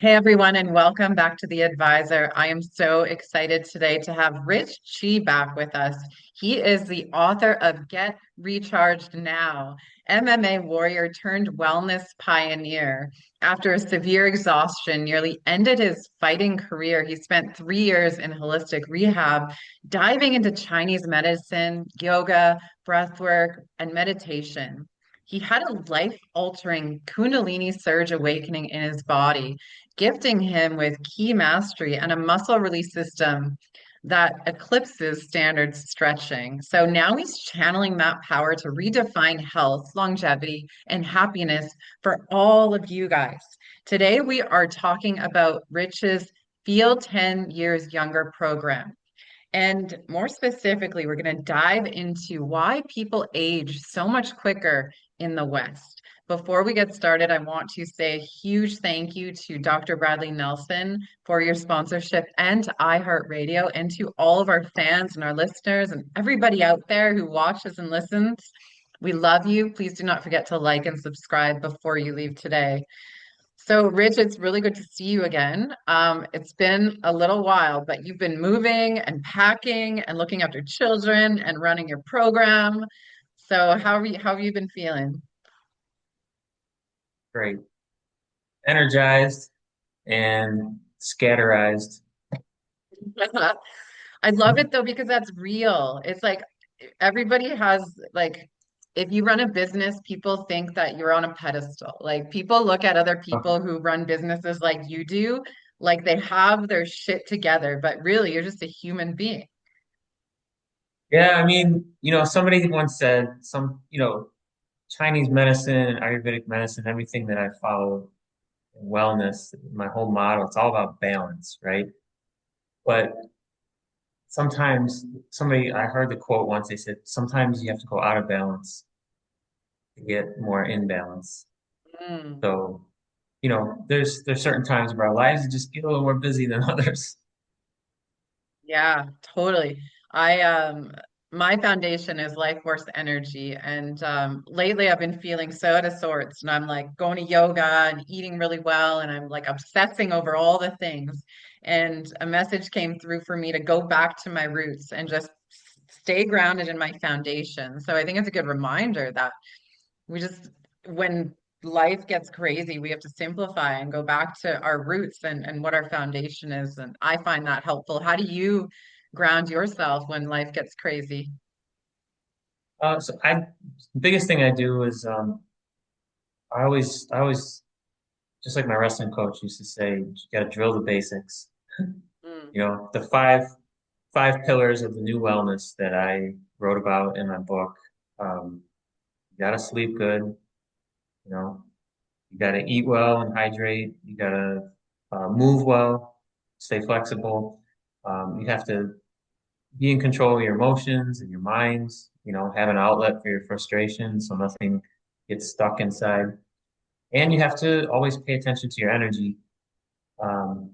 Hey everyone, and welcome back to The Advisor. I am so excited today to have Rich Chi back with us. He is the author of Get Recharged Now, MMA warrior turned wellness pioneer. After a severe exhaustion nearly ended his fighting career, he spent 3 years in holistic rehab, diving into Chinese medicine, yoga, breathwork, and meditation. He had a life-altering Kundalini surge awakening in his body, gifting him with key mastery and a muscle release system that eclipses standard stretching. So now he's channeling that power to redefine health, longevity, and happiness for all of you guys. Today, we are talking about Rich's Feel 10 Years Younger program. And more specifically, we're going to dive into why people age so much quicker in the West. Before we get started, I want to say a huge thank you to Dr. Bradley Nelson for your sponsorship and to iHeartRadio and to all of our fans and our listeners and everybody out there who watches and listens. We love you. Please do not forget to like and subscribe before you leave today. So, Rich, it's really good to see you again. It's been a little while, but you've been moving and packing and looking after children and running your program. So, how have you been feeling? Great. Energized and scatterized. I love it though because that's real. It's like everybody has like if you run a business, people think that you're on a pedestal. Like people look at other people who run businesses like you do, like they have their shit together, but really you're just a human being. Yeah, I mean, somebody once said Chinese medicine and Ayurvedic medicine, everything that I follow in wellness, my whole model, it's all about balance, right? But sometimes I heard the quote once, they said, sometimes you have to go out of balance to get more in balance. Mm. So, there's certain times of our lives that just get a little more busy than others. Yeah, totally. I my foundation is life force energy and lately I've been feeling so out of sorts and I'm like going to yoga and eating really well and I'm like obsessing over all the things and a message came through for me to go back to my roots and just stay grounded in my foundation. So I think it's a good reminder that we just when life gets crazy, we have to simplify and go back to our roots and what our foundation is. And I find that helpful. How do you ground yourself when life gets crazy? The biggest thing I do is I always, just like my wrestling coach used to say, you got to drill the basics. Mm. The five pillars of the new wellness that I wrote about in my book. You got to sleep good. You know, you got to eat well and hydrate. You got to move well, stay flexible. You have to be in control of your emotions and your minds. Have an outlet for your frustration so nothing gets stuck inside. And you have to always pay attention to your energy. Um,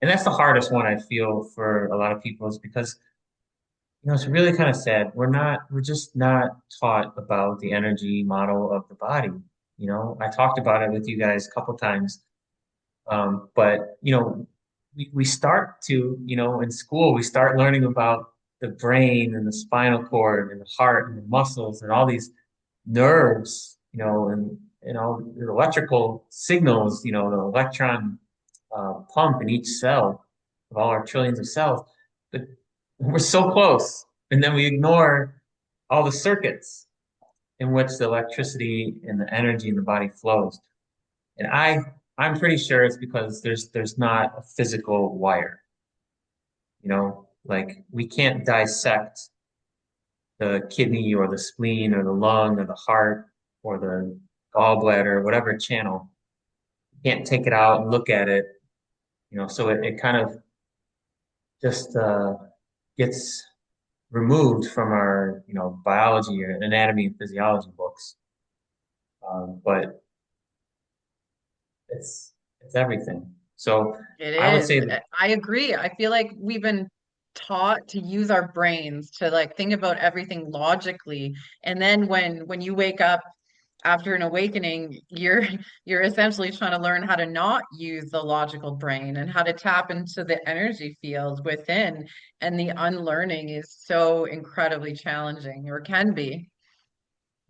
and that's the hardest one I feel for a lot of people is because, it's really kind of sad. We're just not taught about the energy model of the body. I talked about it with you guys a couple times. But, we start to, in school, we start learning about the brain and the spinal cord and the heart and the muscles and all these nerves, and all the electrical signals, the electron pump in each cell of all our trillions of cells. But we're so close, and then we ignore all the circuits in which the electricity and the energy in the body flows. And I'm pretty sure it's because there's not a physical wire. Like we can't dissect the kidney or the spleen or the lung or the heart or the gallbladder, whatever channel. You can't take it out and look at it, so it kind of just gets removed from our, biology or anatomy and physiology books. But it's everything. So It I would is. say that, I agree. I feel like we've been taught to use our brains to like think about everything logically. And then when you wake up after an awakening, you're essentially trying to learn how to not use the logical brain and how to tap into the energy field within. And the unlearning is so incredibly challenging, or can be.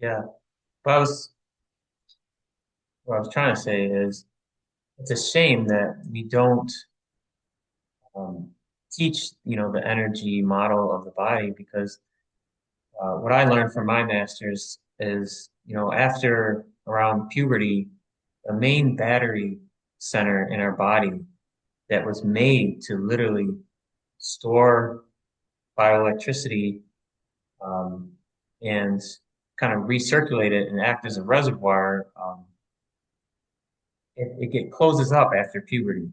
Yeah. But what I was trying to say is it's a shame that we don't um, teach, the energy model of the body because what I learned from my masters is, after around puberty, the main battery center in our body that was made to literally store bioelectricity um, and kind of recirculate it and act as a reservoir, it closes up after puberty.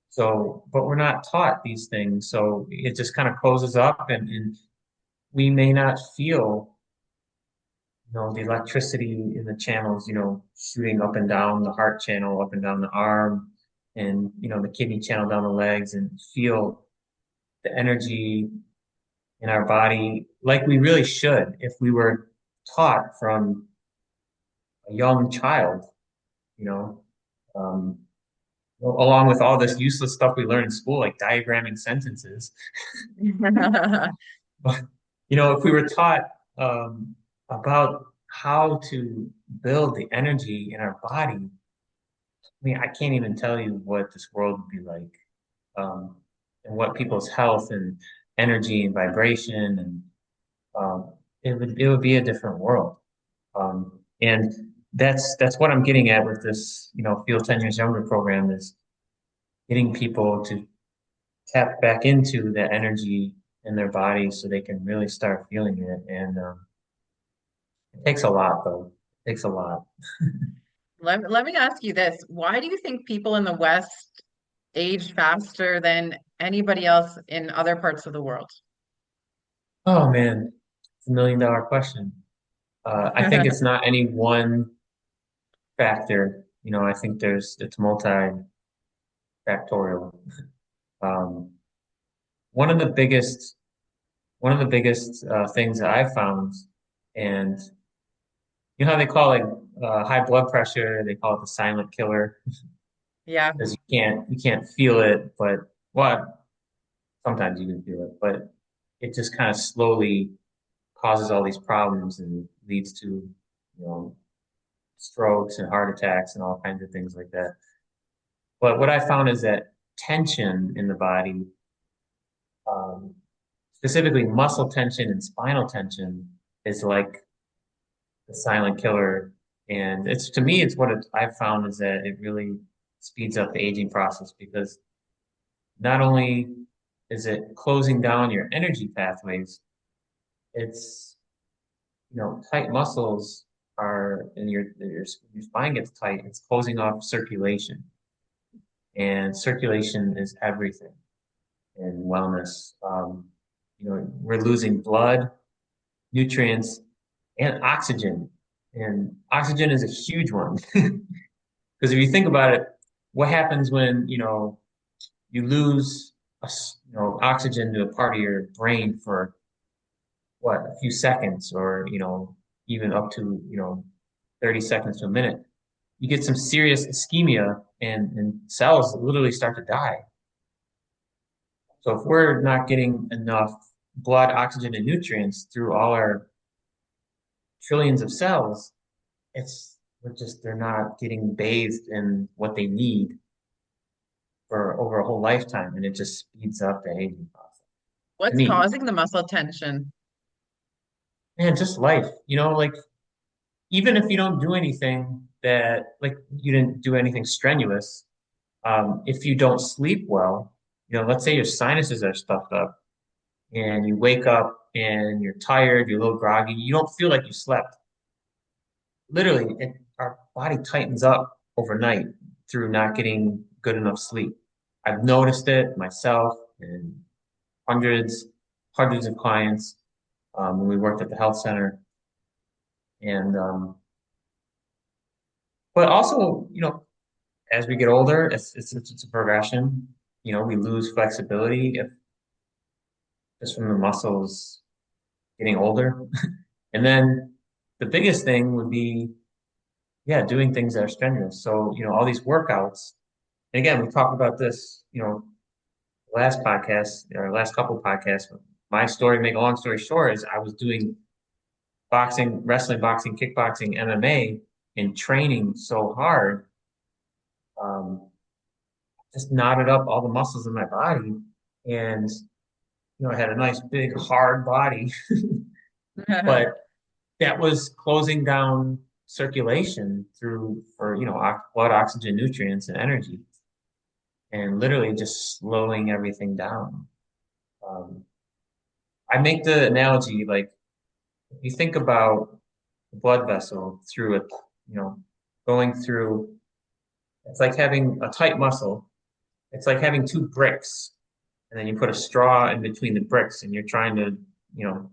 So, but we're not taught these things. So it just kind of closes up and we may not feel, the electricity in the channels, shooting up and down the heart channel, up and down the arm, and, the kidney channel down the legs and feel the energy in our body like we really should if we were taught from a young child, you know, um, along with all this useless stuff we learn in school, like diagramming sentences. But, if we were taught about how to build the energy in our body, I mean, I can't even tell you what this world would be like, and what people's health and energy and vibration and it would be a different world. And that's what I'm getting at with this, Feel 10 Years Younger program is getting people to tap back into the energy in their bodies so they can really start feeling it. And it takes a lot, though. It takes a lot. Let me ask you this. Why do you think people in the West age faster than anybody else in other parts of the world? Oh man, it's $1 million question. I think it's not any one factor. I think it's multifactorial. Um, one of the biggest things that I found, and you know how they call it high blood pressure, they call it the silent killer Yeah. because you can't feel it, but well, sometimes you can feel it, but it just kind of slowly causes all these problems and leads to, strokes and heart attacks and all kinds of things like that. But what I found is that tension in the body, um, specifically muscle tension and spinal tension, is like the silent killer. And it's to me, it's what I've found is that it really speeds up the aging process because not only is it closing down your energy pathways, it's tight muscles are and your spine gets tight, it's closing off circulation. And circulation is everything in wellness. We're losing blood, nutrients, and oxygen. And oxygen is a huge one. Because if you think about it, what happens when, you lose oxygen to a part of your brain for what, a few seconds or, even up to, 30 seconds to a minute, you get some serious ischemia and cells literally start to die. So if we're not getting enough blood, oxygen, and nutrients through all our trillions of cells, they're not getting bathed in what they need for over a whole lifetime, and it just speeds up the aging process. To What's me, causing the muscle tension? man, just life. Like even if you don't do anything that, like you didn't do anything strenuous, if you don't sleep well, let's say your sinuses are stuffed up and you wake up and you're tired, you're a little groggy, you don't feel like you slept. Literally, our body tightens up overnight through not getting good enough sleep. I've noticed it myself and hundreds, hundreds of clients when we worked at the health center. And but also, as we get older, it's a progression. We lose flexibility if just from the muscles getting older. And then the biggest thing would be yeah, doing things that are strenuous. So, all these workouts, and again, we talked about this, last podcast or last couple podcasts. My story, make a long story short, is I was doing boxing, wrestling, boxing, kickboxing, MMA, and training so hard, um, just knotted up all the muscles in my body. And, I had a nice big hard body, but that was closing down circulation through for, blood, oxygen, nutrients, and energy, and literally just slowing everything down. Um, I make the analogy like if you think about a blood vessel through it, going through, it's like having a tight muscle. It's like having two bricks, and then you put a straw in between the bricks, and you're trying to, you know,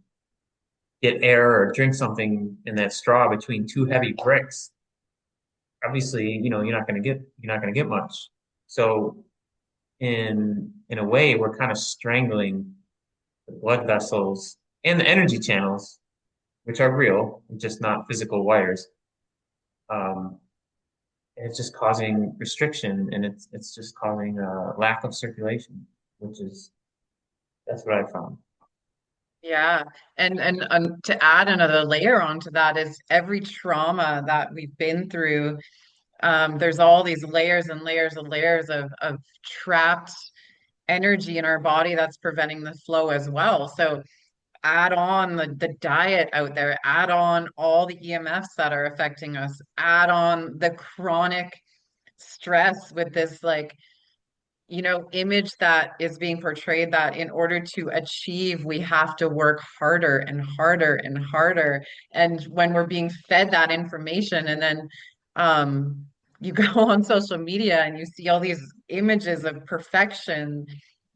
get air or drink something in that straw between two heavy bricks. Obviously, you're not going to get much. So in a way, we're kind of strangling the blood vessels and the energy channels, which are real, just not physical wires. Um, and it's just causing restriction, and it's just causing a lack of circulation, which is that's what I found. Yeah. And to add another layer onto that is every trauma that we've been through, there's all these layers and layers and layers of trapped energy in our body that's preventing the flow as well. So add on the diet out there, add on all the EMFs that are affecting us, add on the chronic stress with this image that is being portrayed that in order to achieve, we have to work harder and harder and harder. And when we're being fed that information, and then you go on social media and you see all these images of perfection,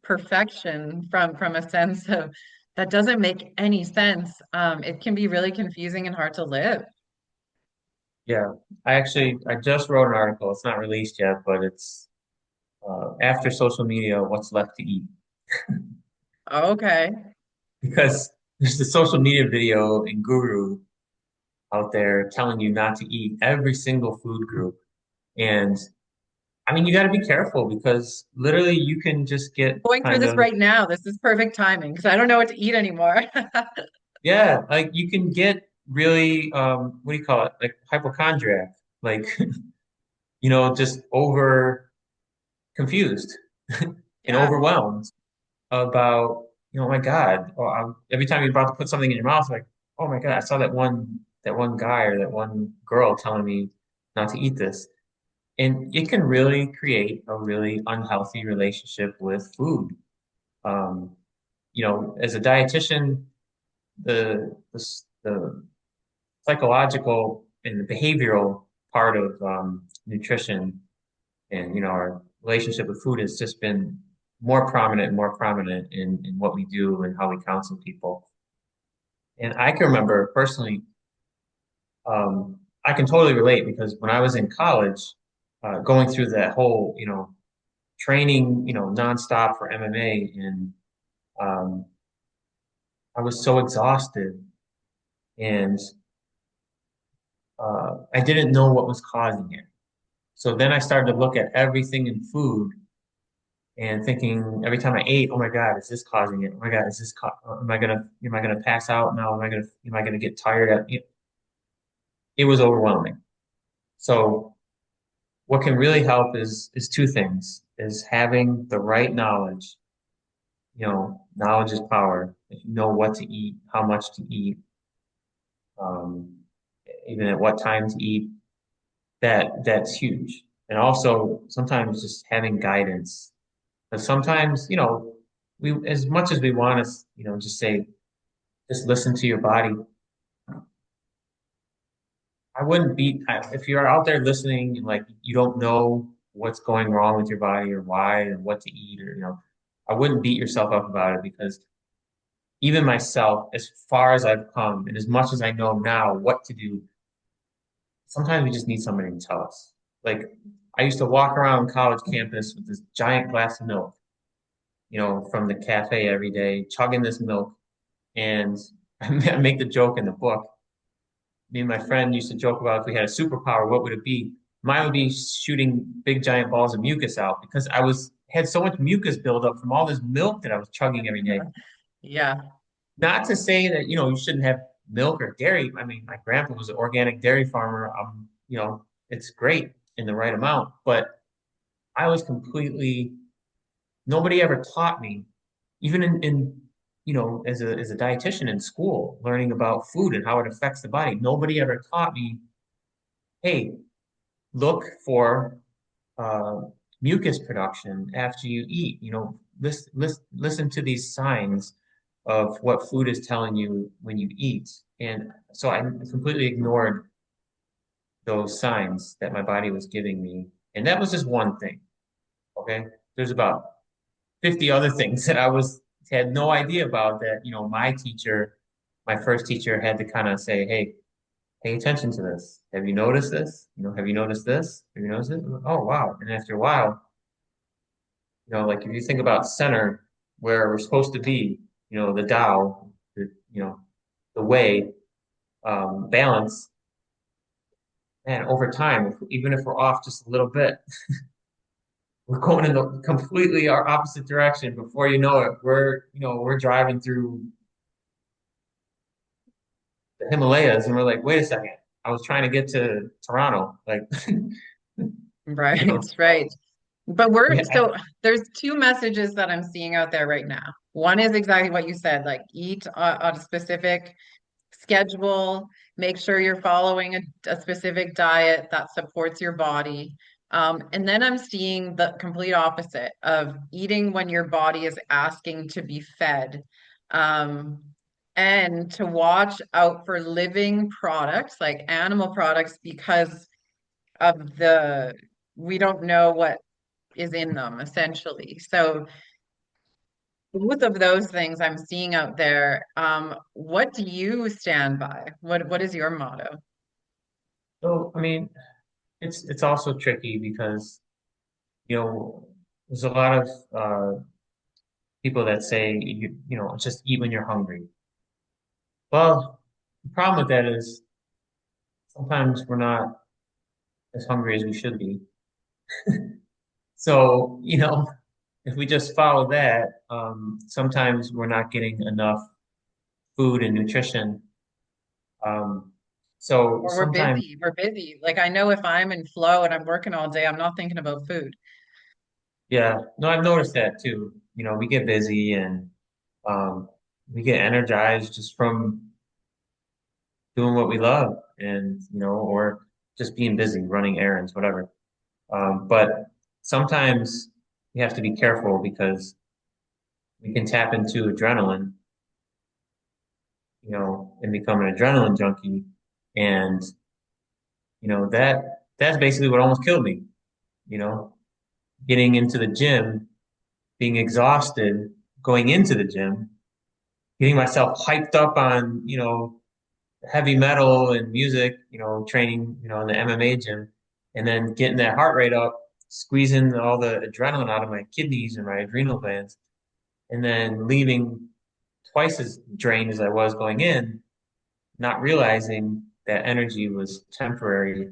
perfection from a sense of that doesn't make any sense. It can be really confusing and hard to live. Yeah, I just wrote an article. It's not released yet, but it's after social media, what's left to eat? Okay. Because there's the social media video and guru out there telling you not to eat every single food group. And I mean, you got to be careful because literally you can just get Going through kind this of, right now. This is perfect timing because I don't know what to eat anymore. yeah, like you can get really, what do you call it? Like hypochondriac, like, just over confused and Yeah. overwhelmed about, oh my God, every time you're about to put something in your mouth, like, oh my God, I saw that one guy or that one girl telling me not to eat this. And it can really create a really unhealthy relationship with food. Um, as a dietitian, the psychological and the behavioral part of nutrition and our relationship with food has just been more prominent and more prominent in what we do and how we counsel people. And I can remember personally, I can totally relate because when I was in college, going through that whole, training, nonstop for MMA, and um, I was so exhausted, and I didn't know what was causing it. So then I started to look at everything in food and thinking every time I ate, oh my God, is this causing it? Oh my God, am I gonna pass out now? Am I gonna get tired? It was overwhelming. So what can really help is two things: is having the right knowledge. Knowledge is power. If you know what to eat, how much to eat, um, even at what time to eat, that's huge. And also sometimes just having guidance. Because sometimes, we as much as we want to, just say, just listen to your body. I wouldn't if you're out there listening and like you don't know what's going wrong with your body or why and what to eat or I wouldn't beat yourself up about it because even myself, as far as I've come and as much as I know now what to do, sometimes we just need somebody to tell us. Like I used to walk around college campus with this giant glass of milk, from the cafe every day, chugging this milk. And I make the joke in the book. me and my friend used to joke about if we had a superpower, what would it be? Mine would be shooting big giant balls of mucus out because I was had so much mucus buildup from all this milk that I was chugging every day. Yeah. Not to say that, you shouldn't have milk or dairy. I mean, my grandpa was an organic dairy farmer. It's great in the right amount, but I was completely, nobody ever taught me, even as a dietitian in school, learning about food and how it affects the body. Nobody ever taught me, hey, look for uh, mucus production after you eat. Listen to these signs of what food is telling you when you eat. And so I completely ignored those signs that my body was giving me. And that was just one thing. Okay. There's about 50 other things that I was had no idea about that, my first teacher had to kind of say, hey, pay attention to this. Have you noticed this? Have you noticed this? Have you noticed it? Oh, wow. And after a while, like if you think about center where we're supposed to be, the Tao, the way, balance, and over time, even if we're off just a little bit, we're going in the completely our opposite direction. Before you know it, we're driving through the Himalayas and we're like, wait a second, I was trying to get to Toronto. Like, you Right, know, right. But we, so there's two messages that I'm seeing out there right now. One is exactly what you said, like eat on a specific schedule, make sure you're following a specific diet that supports your body. And then I'm seeing the complete opposite of eating when your body is asking to be fed. Um, and to watch out for living products like animal products because of we don't know what is in them essentially. So both of those things I'm seeing out there. What do you stand by? What is your motto? so I mean, it's also tricky because there's a lot of people that say just eat when you're hungry. Well, the problem with that is sometimes we're not as hungry as we should be. So, if we just follow that, sometimes we're not getting enough food and nutrition. Um, so Or we're sometimes, busy. We're busy. Like I know if I'm in flow and I'm working all day, I'm not thinking about food. yeah, no, I've noticed that too. We get busy and um, we get energized just from doing what we love and, or just being busy, running errands, whatever. But sometimes we have to be careful because we can tap into adrenaline, and become an adrenaline junkie. And, that's basically what almost killed me, you know, getting into the gym, being exhausted, going into the gym, getting myself hyped up on, heavy metal and music, training, in the MMA gym, and then getting that heart rate up, squeezing all the adrenaline out of my kidneys and my adrenal glands, and then leaving twice as drained as I was going in, not realizing that energy was temporary,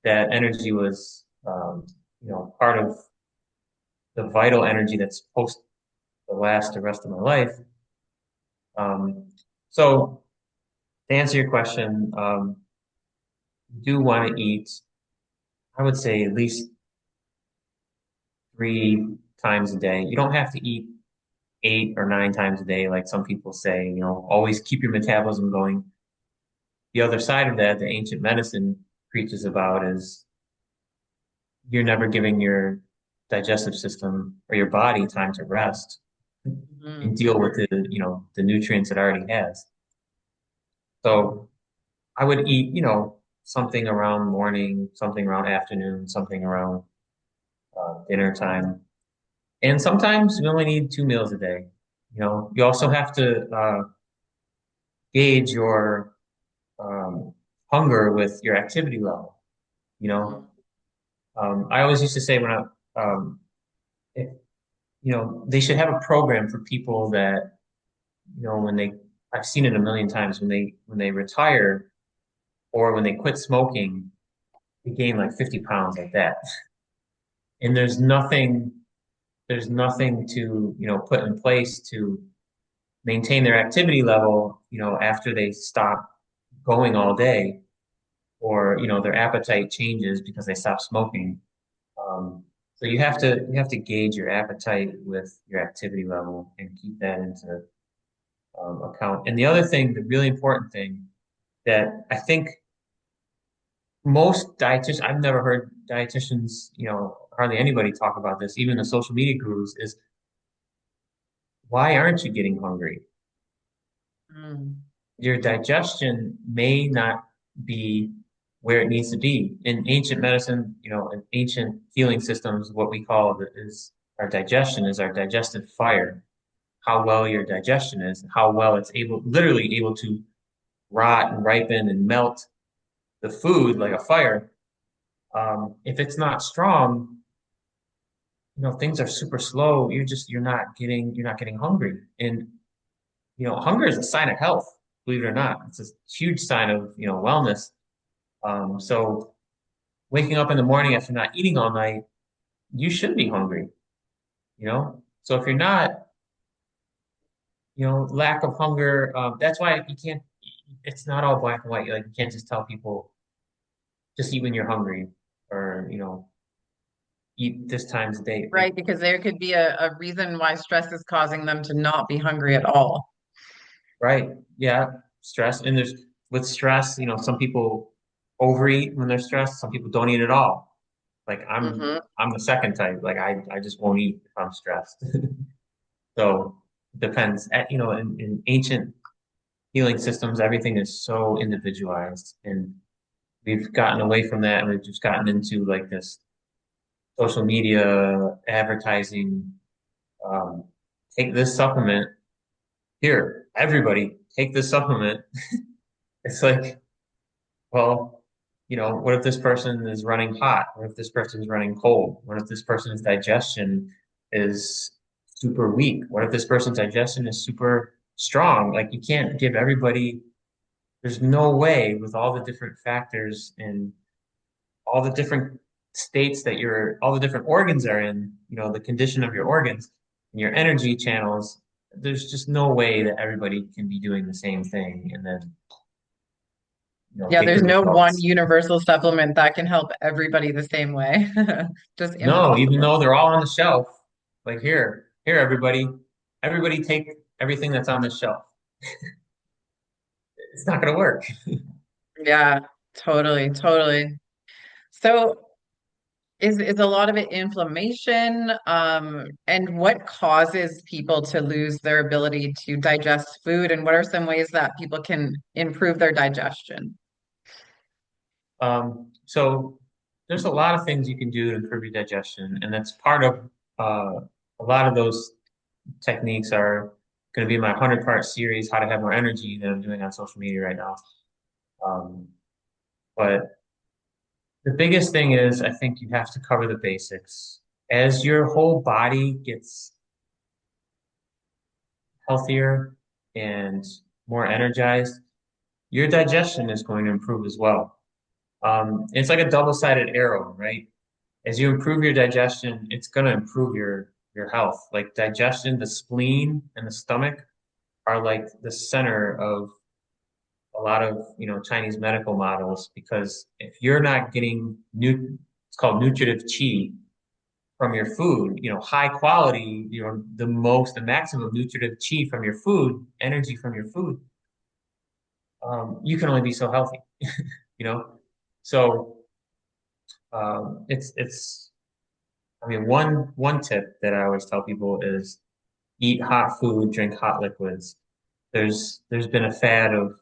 that energy was, part of the vital energy that's supposed to last the rest of my life. Um, so to answer your question, you do want to eat, I would say at least 3 times a day. You don't have to eat 8 or 9 times a day, like some people say, always keep your metabolism going. The other side of that, the ancient medicine preaches about is you're never giving your digestive system or your body time to rest and Mhm. deal with the nutrients it already has. So I would eat, something around morning, something around afternoon, something around dinner time. And sometimes we only need 2 meals a day. You also have to gauge your hunger with your activity level. You know, I always used to say if, they should have a program for people that, when I've seen it a million times when they retire, or when they quit smoking, they gain like 50 pounds like that. And there's nothing to, put in place to maintain their activity level, after they stop going all day, or, their appetite changes because they stop smoking. So you have to gauge your appetite with your activity level and keep that into account. And the other thing, the really important thing that I think most dietitians, I've never heard dietitians, hardly anybody talk about this, even the social media gurus, is why aren't you getting hungry? Mm. Your digestion may not be where it needs to be. In ancient medicine, in ancient healing systems, what we call is our digestion is our digestive fire. How well your digestion is, how well it's literally able to rot and ripen and melt the food like a fire. If it's not strong, things are super slow. You're not getting hungry. And, hunger is a sign of health, believe it or not. It's a huge sign of, wellness. So waking up in the morning after not eating all night, you should be hungry. So if you're not, lack of hunger, that's why you can't, it's not all black and white. Like you can't just tell people just eat when you're hungry, or, eat this times a day. Like, Right, because there could be a reason why stress is causing them to not be hungry at all. right. Yeah. Stress. And with stress, some people overeat when they're stressed. Some people don't eat at all. Like Hmm. I'm the second type. Like I just won't eat if I'm stressed. So it depends. In ancient healing systems, everything is so individualized, and we've gotten away from that, and we've just gotten into like this social media advertising. Um, Take this supplement here, everybody take this supplement. It's like, well, what if this person is running hot? What if this person is running cold? What if this person's digestion is super weak? What if this person's digestion is super strong? Like, you can't give everybody, there's no way with all the different factors and all the different states all the different organs are in, the condition of your organs and your energy channels. There's just no way that everybody can be doing the same thing and then, Yeah, get there's good no one results. universal supplement that can help everybody the same way. Just No, even impossible. though they're all on the shelf, like here, everybody take everything that's on the shelf. It's not going to work. Yeah, totally, totally. So is a lot of it inflammation? And what causes people to lose their ability to digest food? And what are some ways that people can improve their digestion? So there's a lot of things you can do to improve your digestion, and that's part of a lot of those techniques are going to be my 100-part series, How to Have More Energy, that I'm doing on social media right now. Um, but the biggest thing is, I think you have to cover the basics. As your whole body gets healthier and more energized, your digestion is going to improve as well. It's like a double-sided arrow, right? As you improve your digestion, it's going to improve your health. Like digestion, the spleen and the stomach are like the center of a lot of, Chinese medical models, because if you're not getting it's called nutritive qi from your food, high quality, the maximum nutritive qi from your food, energy from your food, you can only be so healthy, you know? So, it's I mean, one tip that I always tell people is eat hot food, drink hot liquids. There's been a fad of,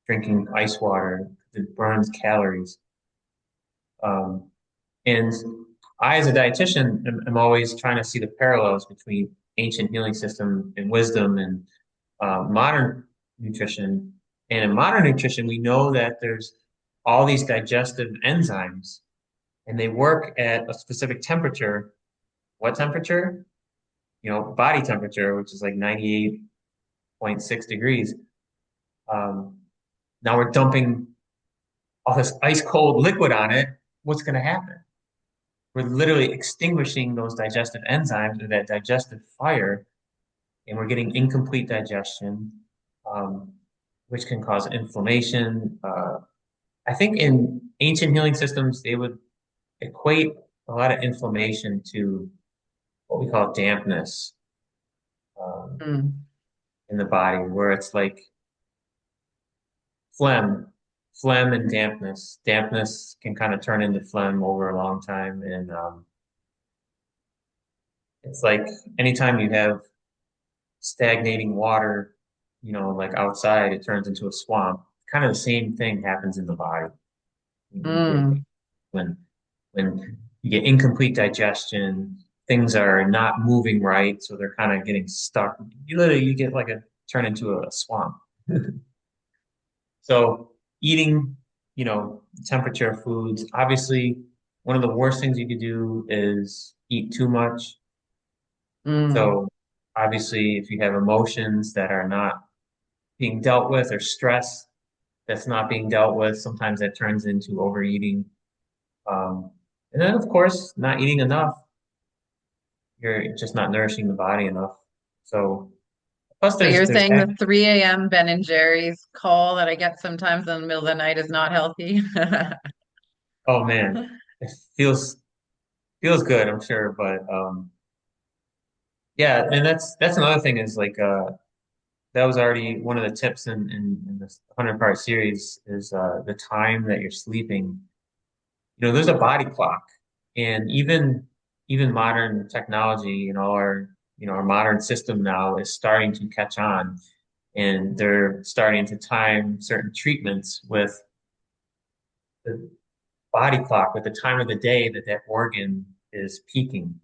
drinking ice water. It burns calories. Um, and I, as a dietitian, am always trying to see the parallels between ancient healing system and wisdom and modern nutrition. And in modern nutrition, we know that there's all these digestive enzymes, and they work at a specific temperature. What temperature? Body temperature, which is like 98.6 degrees. Um, Now we're dumping all this ice cold liquid on it. What's going to happen? We're literally extinguishing those digestive enzymes or that digestive fire, and we're getting incomplete digestion, um, which can cause inflammation. I think in ancient healing systems, they would equate a lot of inflammation to what we call dampness um, Mm. in the body, where it's like phlegm, phlegm and dampness. Dampness can kind of turn into phlegm over a long time, and it's like anytime you have stagnating water, like outside, it turns into a swamp. Kind of the same thing happens in the body. You get Mm. when when you get incomplete digestion, things are not moving right, so they're kind of getting stuck. You get like a turn into a swamp. So eating, temperature of foods. Obviously, one of the worst things you could do is eat too much. Mm. So obviously, if you have emotions that are not being dealt with or stress that's not being dealt with, sometimes that turns into overeating. And then, of course, not eating enough. You're just not nourishing the body enough. So, plus So you're there's saying the 3 a.m. Ben and Jerry's call that I get sometimes in the middle of the night is not healthy? oh man, it feels good, I'm sure, but yeah, and that's another thing is like that was already one of the tips in this 100-part series is the time that you're sleeping. There's a body clock, and even modern technology, our modern system now is starting to catch on, and they're starting to time certain treatments with the body clock, with the time of the day that that organ is peaking.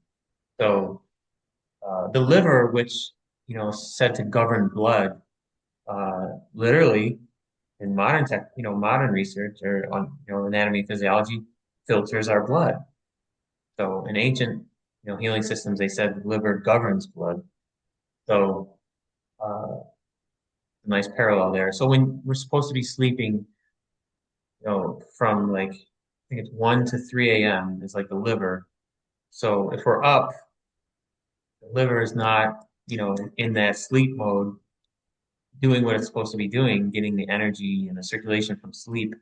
So the liver, which is said to govern blood, literally in modern research or on anatomy physiology filters our blood. So in ancient healing systems, they said the liver governs blood. So a nice parallel there. So when we're supposed to be sleeping, from like I think it's 1 to 3 a.m. is like the liver. So if we're up, the liver is not in that sleep mode, doing what it's supposed to be doing, getting the energy and the circulation from sleep.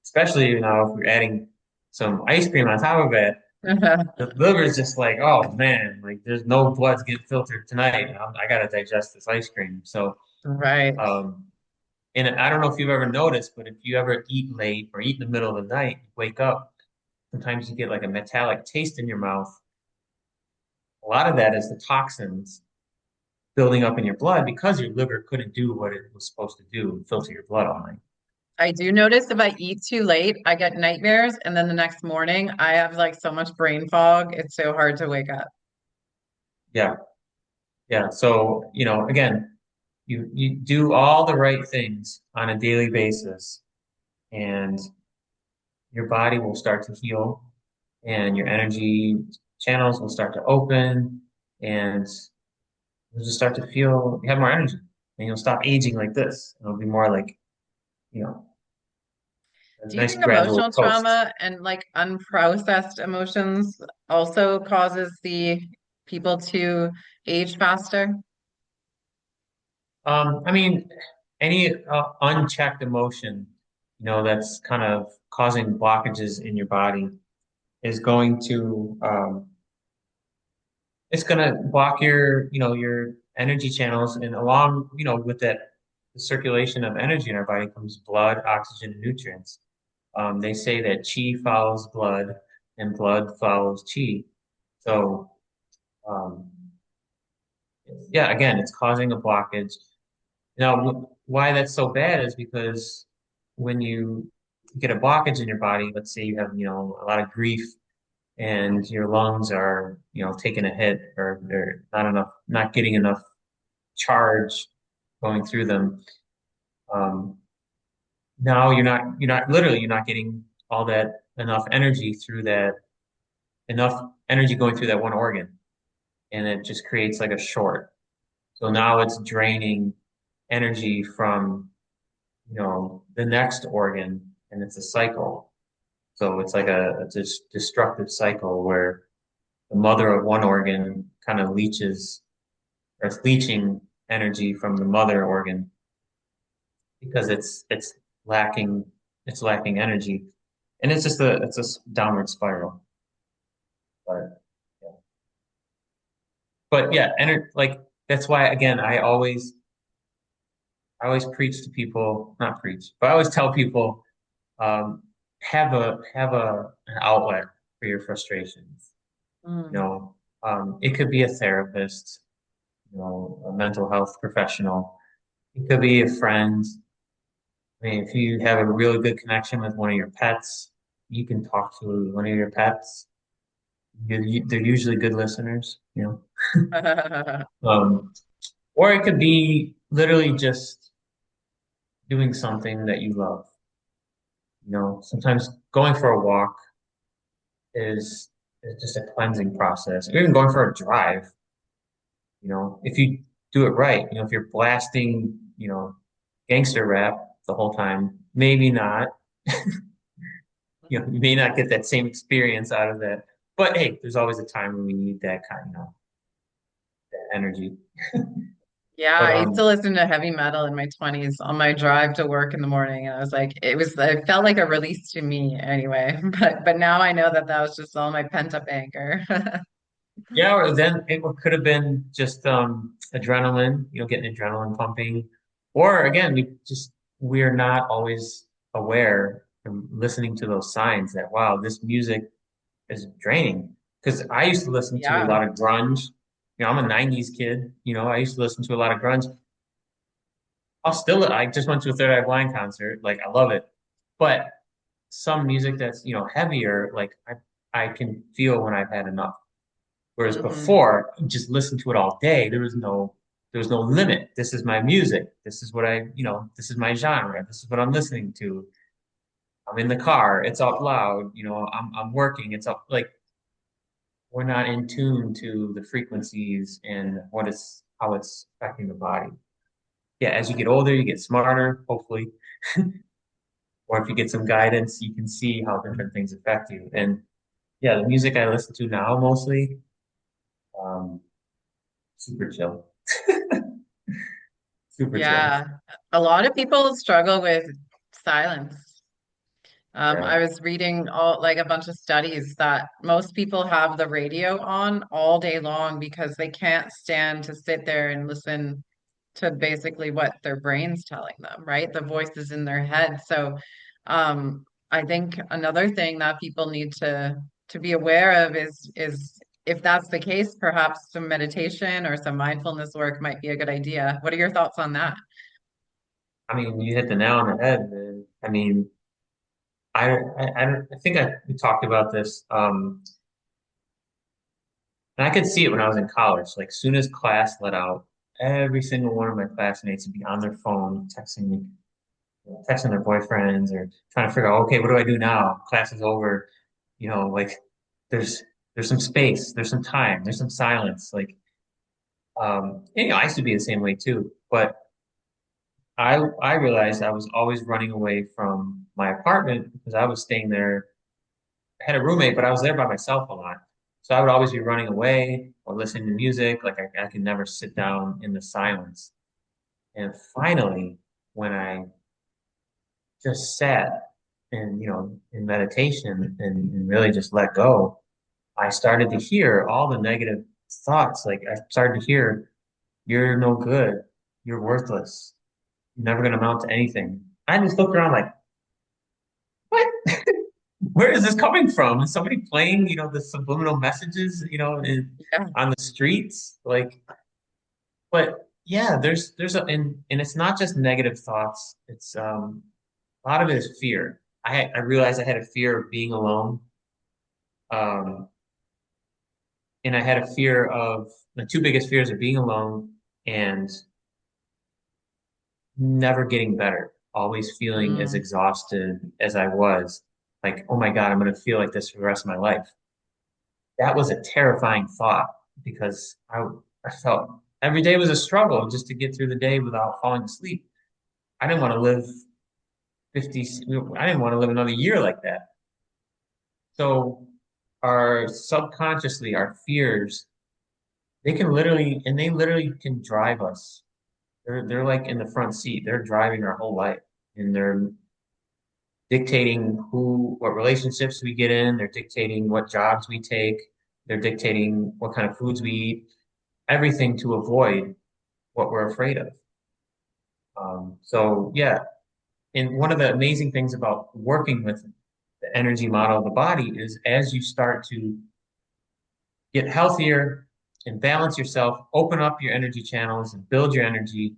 Especially if we're adding some ice cream on top of it, the liver's just like, oh man, like there's no blood's getting filtered tonight. I gotta digest this ice cream. So, Right. um, and I don't know if you've ever noticed, but if you ever eat late or eat in the middle of the night, you wake up, sometimes you get like a metallic taste in your mouth. A lot of that is the toxins building up in your blood because your liver couldn't do what it was supposed to do, filter your blood all night. I do notice if I eat too late, I get nightmares, and then the next morning I have like so much brain fog, it's so hard to wake up. Yeah, yeah. So, again, you do all the right things on a daily basis, and your body will start to heal, and your energy channels will start to open, and you'll just start to feel you have more energy, and you'll stop aging like this. It'll be more like, you know, a Do you nice think gradual emotional coast. trauma and like unprocessed emotions also causes the people to age faster? I mean, any unchecked emotion, that's kind of causing blockages in your body is going to it's going to block your energy channels, and along with that, the circulation of energy in our body comes blood, oxygen, and nutrients. They say that chi follows blood and blood follows chi. So um, yeah, again, it's causing a blockage. Now, why that's so bad is because when you get a blockage in your body, let's say you have a lot of grief and your lungs are taking a hit, or they're not getting enough charge going through them. Um, now you're not getting all that enough energy through that enough energy going through that one organ, and it just creates like a short. So now it's draining energy from the next organ, and it's a cycle. So it's like a destructive cycle where the mother of one organ kind of leaches, or it's leaching energy from the mother organ because it's lacking it's lacking energy, and it's a downward spiral. But yeah, but yeah, and like that's why again I always preach to people, not preach, but I always tell people um, have an outlet for your frustrations. You Mm. know, it could be a therapist, a mental health professional. It could be a friend. I mean, if you have a really good connection with one of your pets, you can talk to one of your pets. They're usually good listeners. Um, or it could be literally just doing something that you love. Sometimes going for a walk is just a cleansing process. Or even going for a drive, if you do it right, if you're blasting, gangster rap the whole time, maybe not. You may not get that same experience out of that. But hey, there's always a time when we need that kind, that energy. Yeah, But I used to listen to heavy metal in my 20s on my drive to work in the morning. And I was like, it felt like a release to me anyway. But now I know that that was just all my pent up anger. yeah, or then it could have been just adrenaline, getting adrenaline pumping. Or again, we're not always aware from listening to those signs that wow, this music is draining. Because I used to listen to a Yeah. lot of grunge. I'm a 90s kid, I used to listen to a lot of grunge. I just went to a Third Eye Blind concert. Like, I love it. But some music that's, heavier, like I can feel when I've had enough. Whereas Hmm. before, you just listen to it all day. There was no limit. This is my music. This is this is my genre. This is what I'm listening to. I'm in the car. It's up loud. I'm working. It's up like we're not in tune to the frequencies and how it's affecting the body. Yeah, as you get older, you get smarter, hopefully. Or if you get some guidance, you can see how different things affect you. And yeah, the music I listen to now mostly, um, super chill, super chill. Yeah. A lot of people struggle with silence. Yeah. I was reading all like a bunch of studies that most people have the radio on all day long because they can't stand to sit there and listen to basically what their brain's telling them, right? The voices in their head. So, I think another thing that people need to be aware of is if that's the case, perhaps some meditation or some mindfulness work might be a good idea. What are your thoughts on that? I mean, you hit the nail on the head, man. I mean, I think we talked about this. And I could see it when I was in college. Like, soon as class let out, every single one of my classmates would be on their phone texting their boyfriends or trying to figure out, okay, what do I do now? Class is over. Like there's there's some space, there's some time, there's some silence. Like, I used to be the same way too, but I realized I was always running away from my apartment because I was staying there. I had a roommate, but I was there by myself a lot. So I would always be running away or listening to music. Like I could never sit down in the silence. And finally, when I just sat and in meditation and really just let go, I started to hear all the negative thoughts. Like I started to hear, "You're no good. You're worthless. You're never going to amount to anything." I just looked around like, "What? Where is this coming from? Is somebody playing the subliminal messages Yeah. on the streets?" Like, but yeah, there's and it's not just negative thoughts. It's a lot of it is fear. I realized I had a fear of being alone. Um, and I had a fear of the two biggest fears are being alone and never getting better, always feeling as Mm. exhausted as I was. Like, oh my God, I'm going to feel like this for the rest of my life. That was a terrifying thought because I felt every day was a struggle just to get through the day without falling asleep. I didn't want to live. 50, I didn't want to live another year like that. So our subconsciously, our fears, they literally can drive us. They're like in the front seat. They're driving our whole life, and they're dictating what relationships we get in. They're dictating what jobs we take. They're dictating what kind of foods we eat. Everything to avoid what we're afraid of. So yeah, and one of the amazing things about working with the energy model of the body is as you start to get healthier and balance yourself, open up your energy channels and build your energy,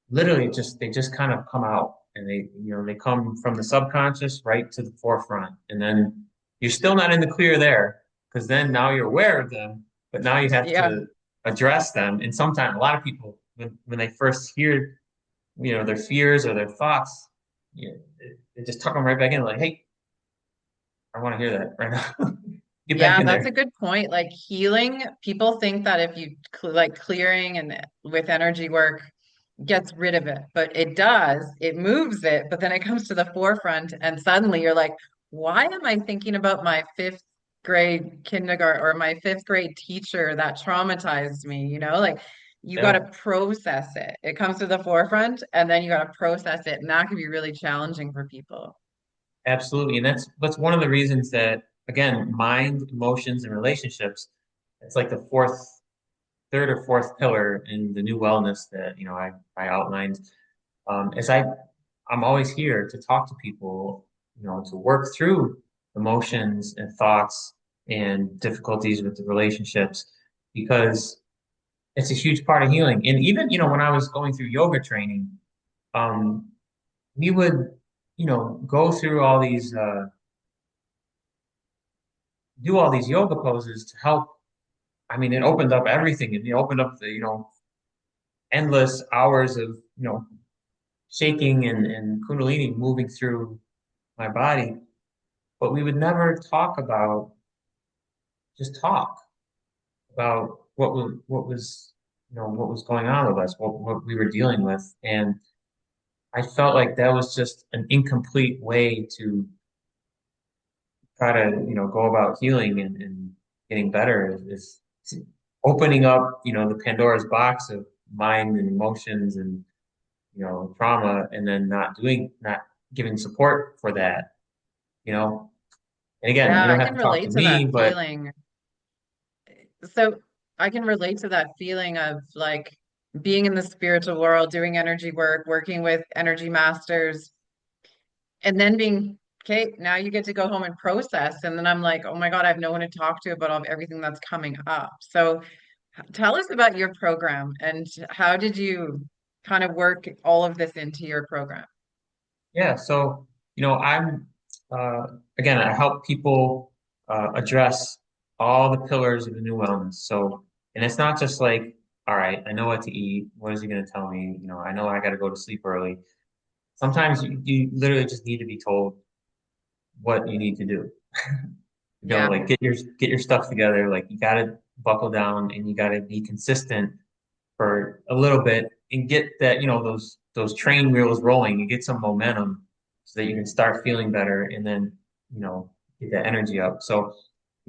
literally just they just kind of come out and they come from the subconscious right to the forefront. And then you're still not in the clear there because then now you're aware of them, but now you have Yeah. to address them. And sometimes a lot of people when they first hear, their fears or their thoughts, they just tuck them right back in like, hey, I want to hear that right now. Get back Yeah, in that's there. a good point. Like healing, people think that if you like clearing and with energy work gets rid of it, but it does, it moves it, but then it comes to the forefront and suddenly you're like, why am I thinking about my fifth grade kindergarten or my fifth grade teacher that traumatized me? Like you got to Yeah. process it. It comes to the forefront and then you got to process it. And that can be really challenging for people. Absolutely. And that's one of the reasons that, again, mind, emotions, and relationships, it's like the third or fourth pillar in the new wellness that, I outlined. Is I'm always here to talk to people, to work through emotions and thoughts and difficulties with the relationships because it's a huge part of healing. And even, when I was going through yoga training, um, we would, go through all these, do all these yoga poses to help. I mean, it opened up everything. It opened up the, endless hours of, shaking and Kundalini moving through my body. But we would never just talk about what was going on with us, what we were dealing with. And I felt like that was just an incomplete way to try to, go about healing and getting better is opening up, the Pandora's box of mind and emotions and, trauma, and then not giving support for that, you know. And again, Yeah, you don't I have can to talk to relate to that me, but feeling. So I can relate to that feeling of like being in the spiritual world, doing energy work, working with energy masters, and then being, okay, now you get to go home and process. And then I'm like, oh my God, I have no one to talk to about everything that's coming up. So tell us about your program and how did you kind of work all of this into your program? yeah. So, I'm uh, again, I help people address all the pillars of the new wellness. So, and it's not just like, all right, I know what to eat. What is he going to tell me? I know I got to go to sleep early. Sometimes you literally just need to be told what you need to do. Yeah. Like get your stuff together. Like you got to buckle down and you got to be consistent for a little bit and get that, those train wheels rolling and get some momentum so that you can start feeling better and then, get that energy up. So,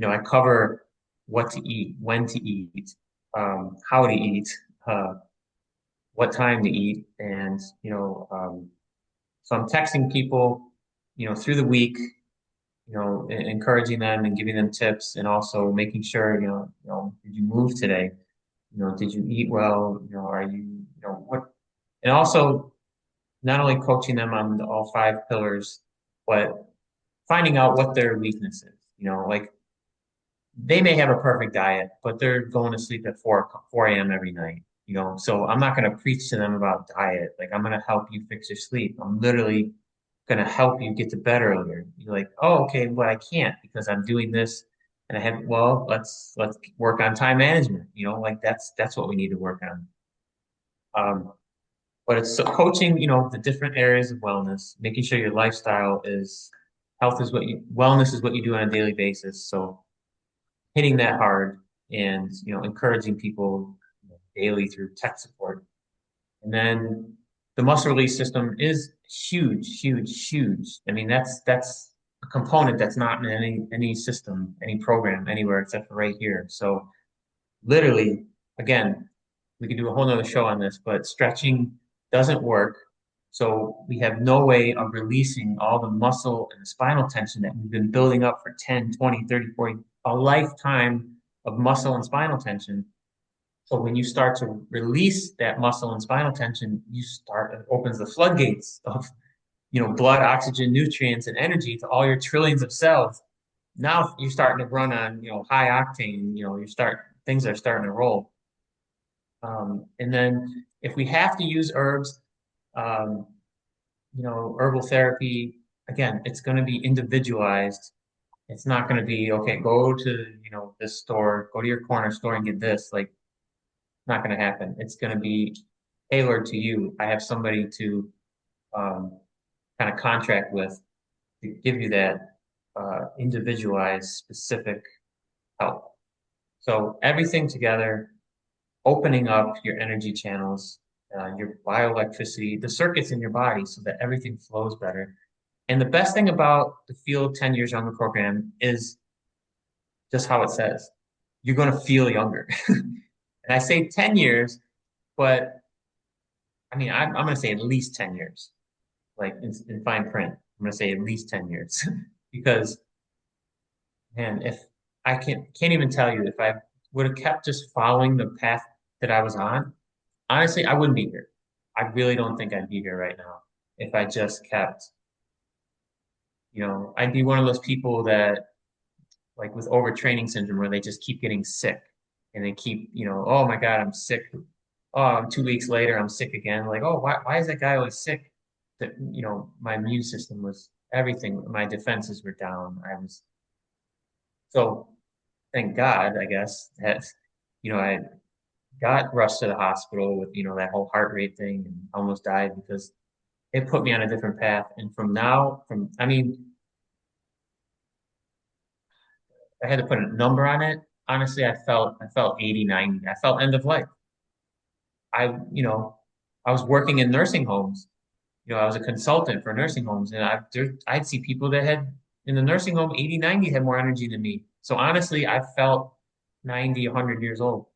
I cover what to eat, when to eat, how to eat, uh, what time to eat, and, so I'm texting people, through the week, encouraging them and giving them tips and also making sure, did you move today? Did you eat well? Are you, what, and also not only coaching them on all five pillars, but finding out what their weakness is. Like they may have a perfect diet, but they're going to sleep at 4 a.m. every night. So I'm not going to preach to them about diet. Like I'm going to help you fix your sleep. I'm literally going to help you get to bed earlier. You're like, oh, okay, but I can't because I'm doing this, and I have. Well, let's work on time management. Like that's what we need to work on. But it's coaching, the different areas of wellness, making sure your lifestyle is wellness is what you do on a daily basis. So hitting that hard and, encouraging people daily through tech support. And then the muscle release system is huge, huge, huge. I mean, that's a component that's not in any system, any program, anywhere except for right here. So literally, again, we could do a whole nother show on this, but stretching doesn't work. So we have no way of releasing all the muscle and the spinal tension that we've been building up for 10, 20, 30, 40, a lifetime of muscle and spinal tension. So when you start to release that muscle and spinal tension, it opens the floodgates of, blood, oxygen, nutrients, and energy to all your trillions of cells. Now you're starting to run on, high octane, things are starting to roll. And then if we have to use herbs, um, herbal therapy, again, it's going to be individualized. It's not going to be, okay, go to, this store, go to your corner store and get this. Like, not going to happen. It's going to be tailored to you. I have somebody to kind of contract with to give you that individualized, specific help. So everything together, opening up your energy channels, your bioelectricity, the circuits in your body so that everything flows better. And the best thing about the Feel 10 Years Younger program is just how it says. You're going to feel younger. And I say 10 years, but I mean, I'm going to say at least 10 years, like in fine print. I'm going to say at least 10 years because, man, if I can't even tell you if I would have kept just following the path that I was on, honestly, I wouldn't be here. I really don't think I'd be here right now if I just kept, I'd be one of those people that, like with overtraining syndrome, where they just keep getting sick and they keep, oh my God, I'm sick. Oh, 2 weeks later, I'm sick again. Like, oh, why is that guy always sick? That, my immune system was everything. My defenses were down. So thank God, I guess, that, I got rushed to the hospital with, that whole heart rate thing and almost died because it put me on a different path. And I mean, I had to put a number on it. Honestly, I felt 80, 90. I felt end of life. I was working in nursing homes. I was a consultant for nursing homes, and I'd see people that had in the nursing home 80, 90 had more energy than me. So honestly, I felt 90, 100 years old.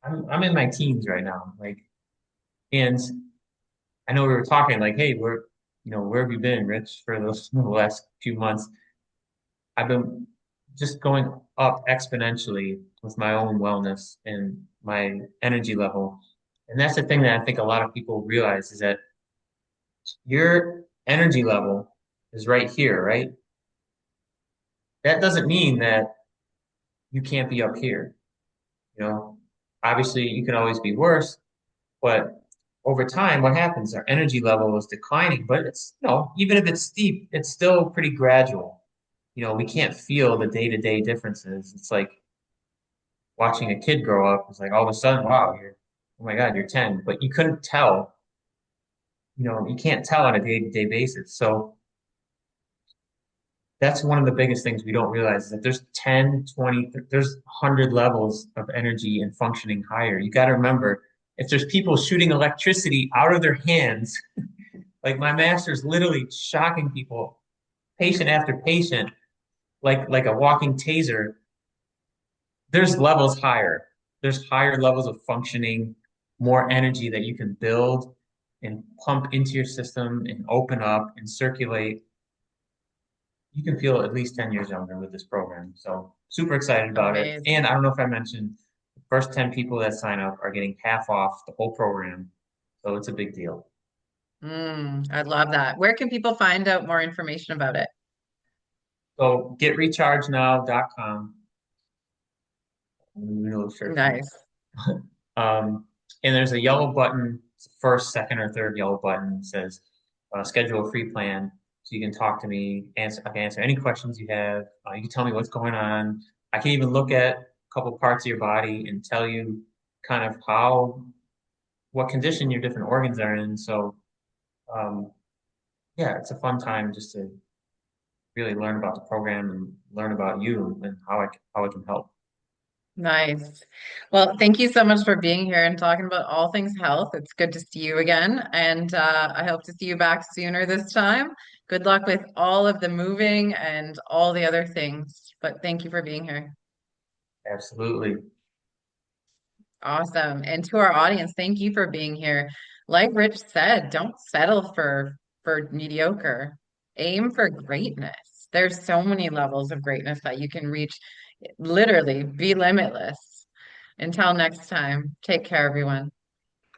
I'm in my teens right now, like, and I know we were talking like, hey, where have you been, Rich, for those the last few months? I've been just going up exponentially with my own wellness and my energy level. And that's the thing that I think a lot of people realize is that your energy level is right here, right? That doesn't mean that you can't be up here. You know, Obviously you can always be worse, but over time, what happens? Our energy level is declining, but it's, even if it's steep, it's still pretty gradual. We can't feel the day-to-day differences. It's like watching a kid grow up. It's like all of a sudden, wow, oh my God, you're 10, but you couldn't tell, you can't tell on a day-to-day basis. So that's one of the biggest things we don't realize is that there's 10, 20, there's 100 levels of energy and functioning higher. You got to remember, if there's people shooting electricity out of their hands, like my master's literally shocking people, patient after patient, like a walking taser, there's levels higher. There's higher levels of functioning, more energy that you can build and pump into your system and open up and circulate. You can feel at least 10 years younger with this program. So super excited about it. And I Amazing. don't know if I mentioned, the first 10 people that sign up are getting half off the whole program. So it's a big deal. I love that. Where can people find out more information about it? So getrechargednow.com. We'll search for Nice. and there's a yellow button, first, second, or third yellow button that says schedule a free plan. So you can talk to me, I can answer any questions you have. You can tell me what's going on. I can even look at a couple parts of your body and tell you kind of what condition your different organs are in. So, um, yeah, it's a fun time just to really learn about the program and learn about you and how I can help. Nice. Well, thank you so much for being here and talking about all things health. It's good to see you again, and I hope to see you back sooner this time. Good luck with all of the moving and all the other things. But thank you for being here. Absolutely. Awesome. And to our audience, thank you for being here. Like Rich said, don't settle for mediocre. Aim for greatness. There's so many levels of greatness that you can reach. Literally, be limitless. Until next time, take care, everyone.